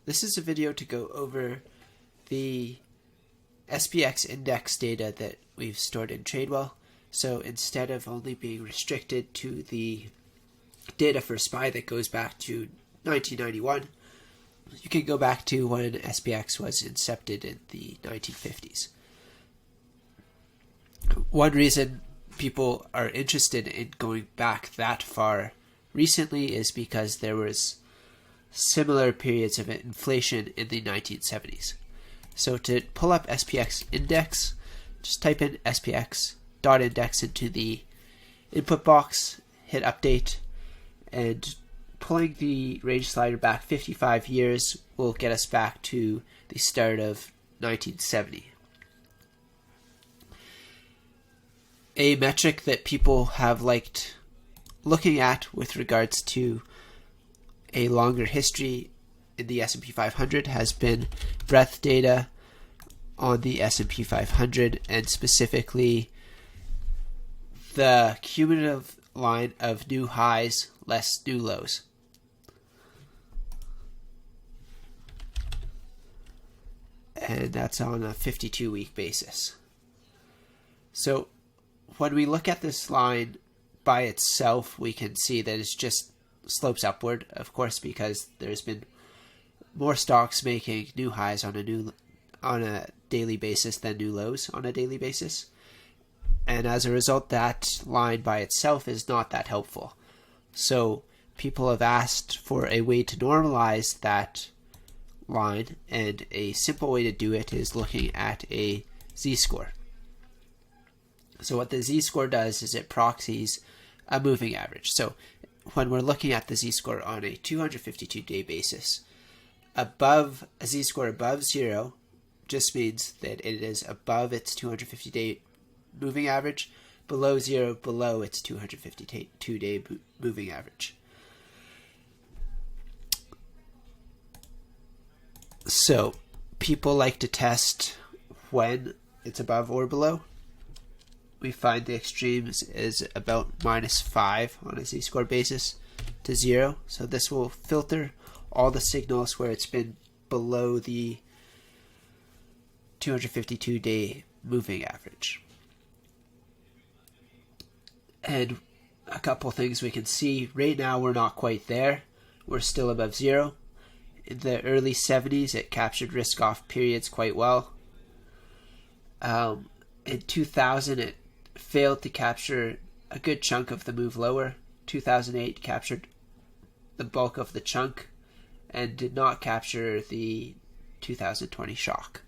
This is a video to go over the SPX Index data that we've stored in Tradewell. So instead of only being restricted to the data for SPY that goes back to 1991, you can go back to when SPX was incepted in the 1950s. One reason people are interested in going back that far recently is because there was similar periods of inflation in the 1970s. So to pull up SPX Index, just type in SPX.index into the input box, hit update, and pulling the range slider back 55 years will get us back to the start of 1970. A metric that people have liked looking at with regards to a longer history in the S&P 500 has been breadth data on the S&P 500, and specifically the cumulative line of new highs less new lows. And that's on a 52-week basis. So when we look at this line by itself, we can see that it's just slopes upward, of course, because there's been more stocks making new highs on a daily basis than new lows on a daily basis. And as a result, that line by itself is not that helpful. So people have asked for a way to normalize that line, and a simple way to do it is looking at a ZScore. So what the Z-score does is it proxies a moving average. So when we're looking at the Z-score on a 252-day basis, above a Z-score above 0 just means that it is above its 250-day moving average, below 0, below its 252-day moving average. So people like to test when it's above or below. We find the extremes is about -5 on a Z-score basis to 0. So this will filter all the signals where it's been below the 252-day moving average. And a couple things we can see. Right now we're not quite there. We're still above 0. In the early 70s, it captured risk-off periods quite well. In 2000, it failed to capture a good chunk of the move lower. 2008 captured the bulk of the chunk and did not capture the 2020 shock.